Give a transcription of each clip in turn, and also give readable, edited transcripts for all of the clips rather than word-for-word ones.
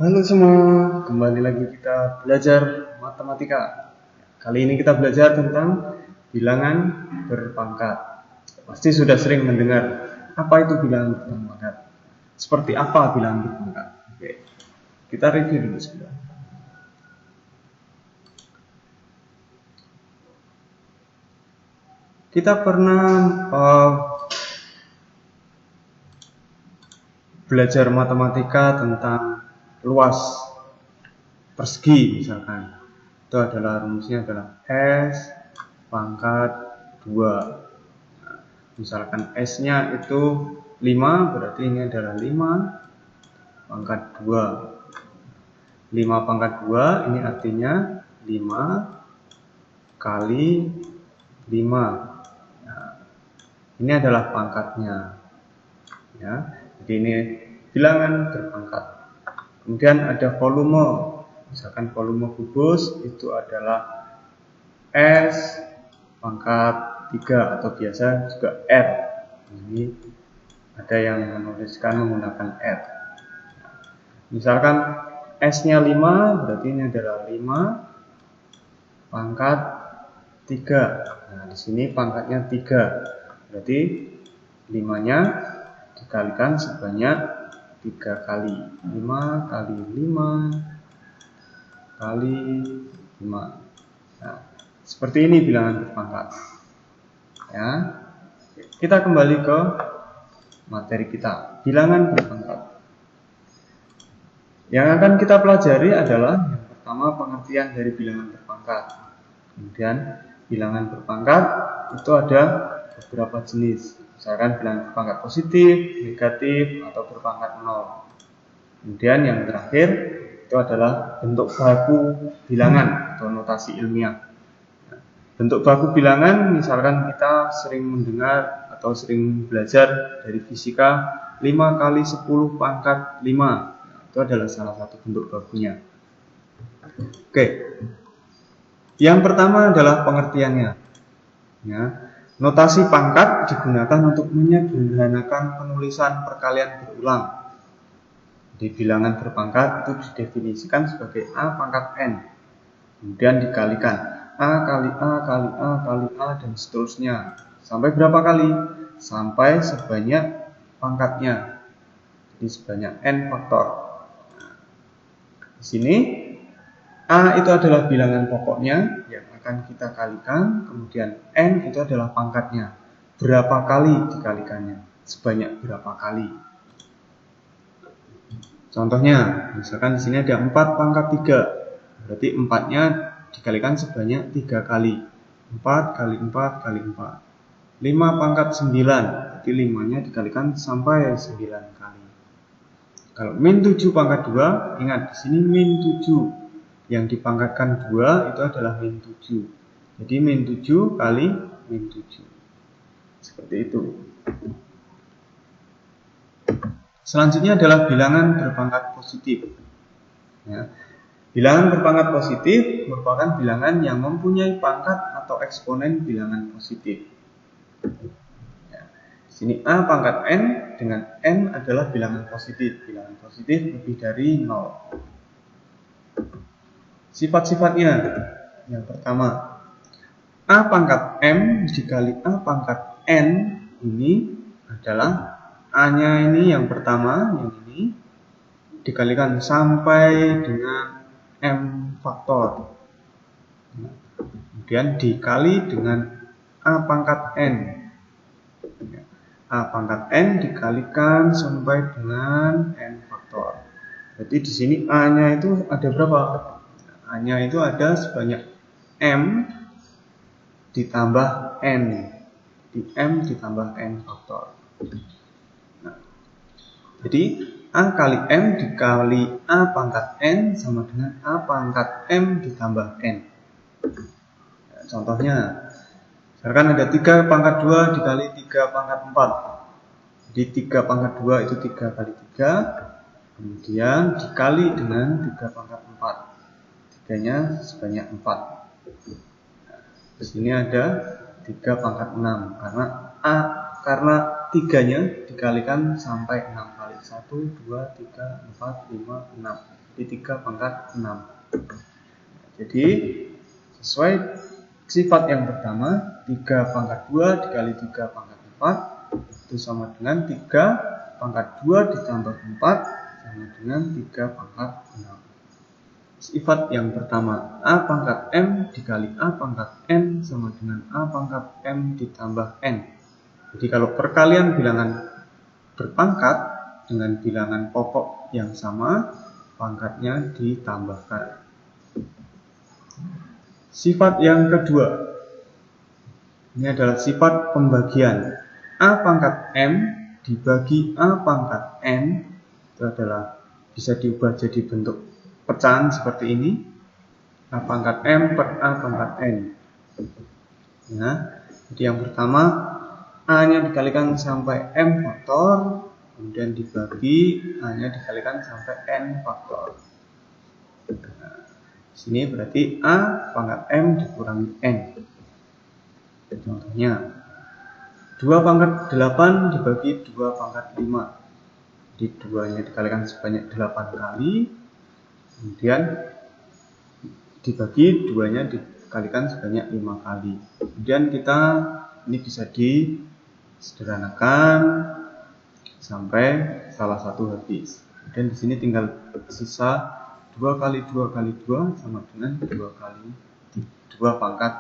Halo semua, kembali lagi kita belajar matematika. Kali ini kita belajar tentang bilangan berpangkat. Pasti sudah sering mendengar apa itu bilangan berpangkat. Seperti apa bilangan berpangkat? Oke, kita review dulu sebentar. Kita pernah belajar matematika tentang luas persegi misalkan. Itu adalah rumusnya adalah S pangkat 2. Misalkan S-nya itu 5, berarti ini adalah 5 pangkat 2. 5 pangkat 2 ini artinya 5 kali 5. Nah, ini adalah pangkatnya. Ya, jadi ini bilangan berpangkat. Kemudian ada volume. Misalkan volume kubus itu adalah S pangkat 3 atau biasa juga R. Ini ada yang menuliskan menggunakan R. Misalkan S-nya 5, berarti ini adalah 5 pangkat 3. Nah, di sini pangkatnya 3. Berarti 5-nya dikalikan sebanyak 3 kali. 5 kali 5 kali 5. Nah, seperti ini bilangan berpangkat. Ya. Kita kembali ke materi kita, bilangan berpangkat. Yang akan kita pelajari adalah yang pertama pengertian dari bilangan berpangkat. Kemudian bilangan berpangkat itu ada beberapa jenis. Misalkan bilangan berpangkat positif, negatif, atau berpangkat 0. Kemudian yang terakhir itu adalah bentuk baku bilangan atau notasi ilmiah. Bentuk baku bilangan misalkan kita sering mendengar atau sering belajar dari fisika 5 kali 10 pangkat 5. Itu adalah salah satu bentuk bakunya. Oke. Yang pertama adalah pengertiannya. Ya. Notasi pangkat digunakan untuk menyederhanakan penulisan perkalian berulang. Di bilangan berpangkat itu didefinisikan sebagai A pangkat N. Kemudian dikalikan A kali A kali A kali A dan seterusnya. Sampai berapa kali? Sampai sebanyak pangkatnya. Jadi sebanyak N faktor. Nah, di sini A itu adalah bilangan pokoknya yang akan kita kalikan, kemudian N itu adalah pangkatnya. Berapa kali dikalikannya? Sebanyak berapa kali? Contohnya, misalkan di sini ada 4 pangkat 3. Berarti 4-nya dikalikan sebanyak 3 kali. 4 kali 4 kali 4. 5 pangkat 9. Berarti 5-nya dikalikan sampai 9 kali. Kalau min 7 pangkat 2, ingat di sini min 7. Yang dipangkatkan 2 itu adalah min 7. Jadi min 7 kali min 7. Seperti itu. Selanjutnya adalah bilangan berpangkat positif. Ya. Bilangan berpangkat positif merupakan bilangan yang mempunyai pangkat atau eksponen bilangan positif. Ya. Di sini A pangkat N dengan N adalah bilangan positif. Bilangan positif lebih dari 0. Sifat-sifatnya, yang pertama, A pangkat M dikali A pangkat N ini adalah A-nya ini yang pertama, yang ini dikalikan sampai dengan M faktor. Kemudian dikali dengan A pangkat N. A pangkat N dikalikan sampai dengan N faktor. Jadi di sini A-nya itu ada berapa? A-nya itu ada sebanyak M ditambah N. Di M ditambah N faktor. Nah, jadi A kali M dikali A pangkat N sama dengan A pangkat M ditambah N. Nah, contohnya, misalkan ada 3 pangkat 2 dikali 3 pangkat 4. Jadi 3 pangkat 2 itu 3 kali 3. Kemudian dikali dengan 3 pangkat 4. 3-nya sebanyak 4. Di sini ada 3 pangkat 6 karena 3-nya dikalikan sampai 6 kali. 1, 2, 3, 4, 5, 6. Jadi 3 pangkat 6. Jadi sesuai sifat yang pertama, 3 pangkat 2 dikali 3 pangkat 4 itu sama dengan 3 pangkat 2 ditambah 4 sama dengan 3 pangkat 6. Sifat yang pertama, A pangkat M dikali A pangkat N sama dengan A pangkat M ditambah N. Jadi kalau perkalian bilangan berpangkat dengan bilangan pokok yang sama, pangkatnya ditambahkan. Sifat yang kedua, ini adalah sifat pembagian. A pangkat M dibagi A pangkat N itu adalah bisa diubah jadi bentuk pecahan seperti ini, A pangkat M per A pangkat N. Ya, jadi yang pertama A-nya dikalikan sampai M faktor, kemudian dibagi A-nya dikalikan sampai N faktor. Nah, di sini berarti A pangkat M dikurangi N. Contohnya 2 pangkat 8 dibagi 2 pangkat 5. Jadi 2-nya dikalikan sebanyak 8 kali, kemudian dibagi 2-nya dikalikan sebanyak 5 kali. Kemudian kita ini bisa disederhanakan sampai salah satu habis. Dan di sini tinggal sisa 2 kali 2 kali 2 sama dengan 2 kali 2 pangkat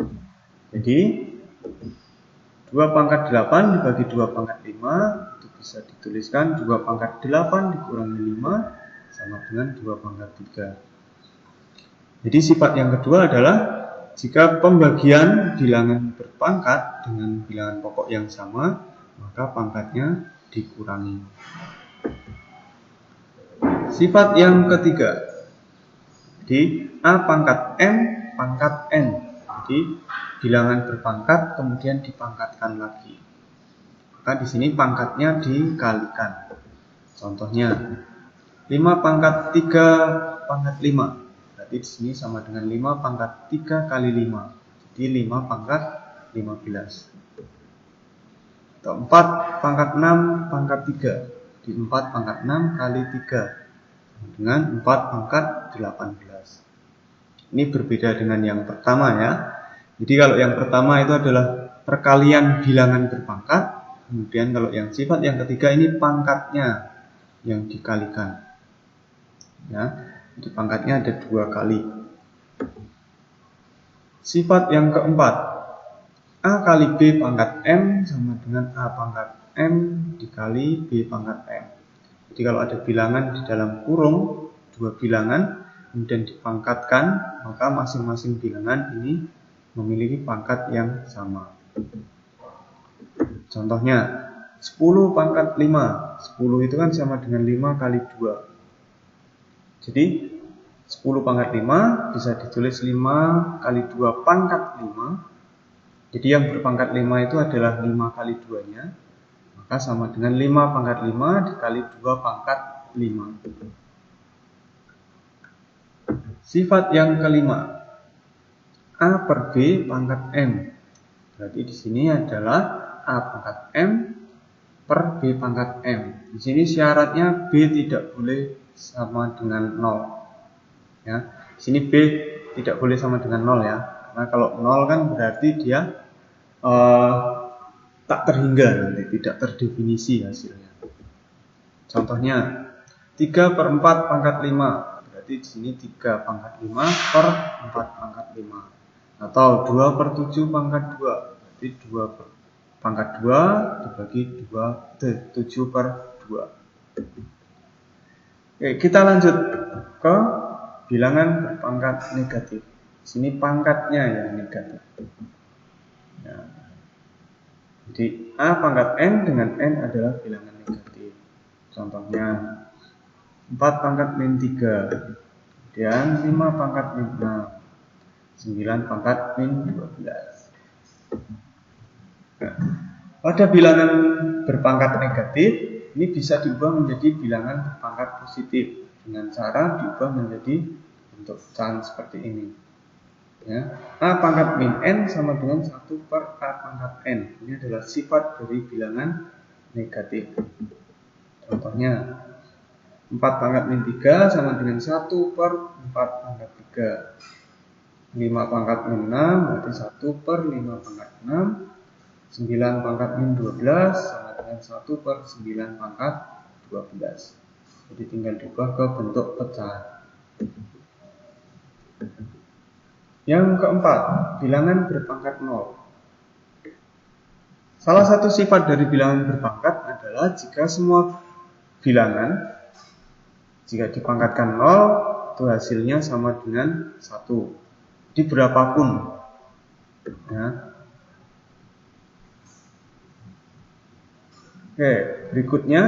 3. Jadi 2 pangkat 8 dibagi 2 pangkat 5 itu bisa dituliskan 2 pangkat 8 dikurangi 5 sama dengan 2 pangkat 3. Jadi sifat yang kedua adalah jika pembagian bilangan berpangkat dengan bilangan pokok yang sama, maka pangkatnya dikurangi. Sifat yang ketiga, jadi A pangkat M pangkat N. Jadi bilangan berpangkat kemudian dipangkatkan lagi. Maka di sini pangkatnya dikalikan. Contohnya 5 pangkat 3 pangkat 5. Berarti di sini sama dengan 5 pangkat 3 kali 5. Jadi 5 pangkat 15. Atau 4 pangkat 6 pangkat 3. Di 4 pangkat 6 kali 3 dengan 4 pangkat 18. Ini berbeda dengan yang pertama ya. Jadi kalau yang pertama itu adalah perkalian bilangan berpangkat. Kemudian kalau yang sifat yang ketiga ini pangkatnya yang dikalikan. Ya, jadi pangkatnya ada 2 kali. Sifat yang keempat, A kali B pangkat M sama dengan A pangkat M dikali B pangkat M. Jadi kalau ada bilangan di dalam kurung, 2 bilangan, kemudian dipangkatkan, maka masing-masing bilangan ini memiliki pangkat yang sama. Contohnya 10 pangkat 5. 10 itu kan sama dengan 5 kali 2. Jadi 10 pangkat 5 bisa ditulis 5 kali 2 pangkat 5. Jadi yang berpangkat 5 itu adalah 5 kali 2-nya. Maka sama dengan 5 pangkat 5 dikali 2 pangkat 5. Sifat yang kelima, A per B pangkat M. Berarti di sini adalah A pangkat M per B pangkat M. Di sini syaratnya B tidak boleh sama dengan 0. Ya, di sini B tidak boleh sama dengan 0 ya. Karena kalau 0 kan berarti dia tak terhingga nanti, tidak terdefinisi hasilnya. Contohnya 3 per 4 pangkat 5. Berarti di sini 3 pangkat 5 per 4 pangkat 5. Atau 2 per 7 pangkat 2. Berarti 2 per pangkat 2 dibagi 7 per 2. Oke, kita lanjut ke bilangan berpangkat negatif. Di sini pangkatnya yang negatif. Ya. Jadi A pangkat N dengan N adalah bilangan negatif. Contohnya 4 pangkat min 3, kemudian 5 pangkat min 6, 9 pangkat min 12. Nah, pada bilangan berpangkat negatif ini bisa diubah menjadi bilangan berpangkat positif dengan cara diubah menjadi bentuk pecahan seperti ini. Ya, A pangkat min N sama dengan 1 per A pangkat N. Ini adalah sifat dari bilangan negatif. Contohnya 4 pangkat min 3 sama dengan 1 per 4 pangkat 3. 5 pangkat min 6 berarti 1 per 5 pangkat 6. 9 pangkat min 12 sama dengan 1 per 9 pangkat 12. Jadi tinggal diubah ke bentuk pecahan. Yang keempat, bilangan berpangkat 0. Salah satu sifat dari bilangan berpangkat adalah jika semua bilangan jika dipangkatkan 0 itu hasilnya sama dengan 1. Jadi berapapun ya. Oke, berikutnya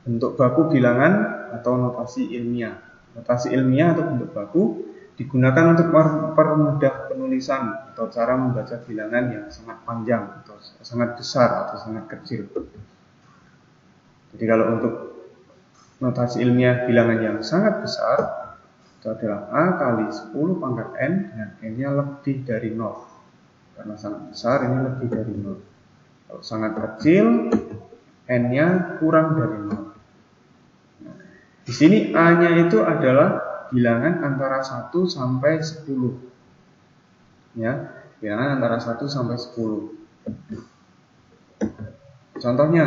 bentuk baku bilangan atau notasi ilmiah. Notasi ilmiah atau bentuk baku digunakan untuk mempermudah penulisan atau cara membaca bilangan yang sangat panjang atau sangat besar atau sangat kecil. Jadi kalau untuk notasi ilmiah bilangan yang sangat besar itu adalah A kali 10 pangkat N dengan N-nya lebih dari 0. Karena sangat besar ini lebih dari 0. Kalau sangat kecil N-nya kurang dari 0. Nah, di sini A-nya itu adalah bilangan antara 1 sampai 10. Ya, bilangan antara 1 sampai 10. Contohnya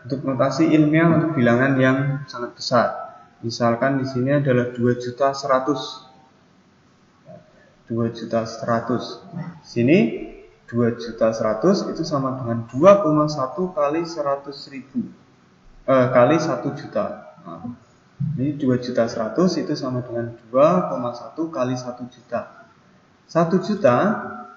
untuk notasi ilmiah untuk bilangan yang sangat besar. Misalkan di sini adalah 2.100.000. 2.100.000. Sini 2.100.000 itu sama dengan 2,1 kali 100.000 kali 1 juta. Nah, ini 2.100.000 itu sama dengan 2,1 kali 1 juta. 1 juta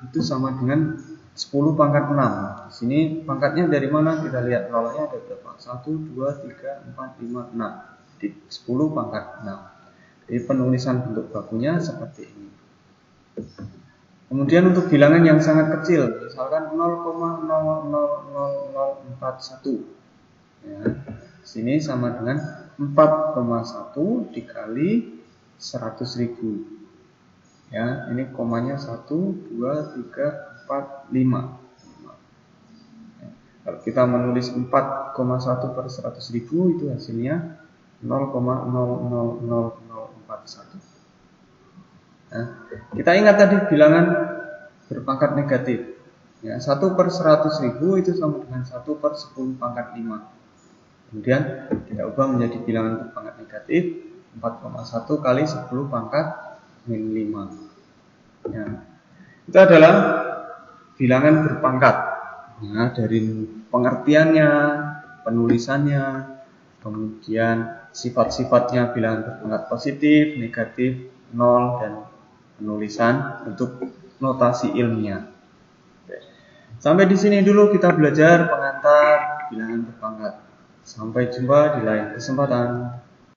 itu sama dengan 10 pangkat 6. Di sini pangkatnya dari mana? Kita lihat nolnya ada berapa? 1, 2, 3, 4, 5, 6. Di 10 pangkat 6. Jadi penulisan bentuk bakunya seperti ini. Kemudian untuk bilangan yang sangat kecil, misalkan 0,00041. Ya, sini sama dengan 4,1 dikali 100.000. Ya, ini komanya 1, 2, 3, 4, 5. Ya, kalau kita menulis 4,1 per 100.000 itu hasilnya 0,00041. Nah, kita ingat tadi bilangan berpangkat negatif. Ya, 1 per 100.000 itu sama dengan 1 per 10 pangkat 5. Kemudian kita ubah menjadi bilangan berpangkat negatif 4,1 kali 10 pangkat min 5. Ya, itu adalah bilangan berpangkat. Nah, dari pengertiannya, penulisannya, kemudian sifat-sifatnya bilangan berpangkat positif, negatif, 0, dan penulisan untuk notasi ilmiah. Sampai di sini dulu kita belajar pengantar bilangan berpangkat. Sampai jumpa di lain kesempatan.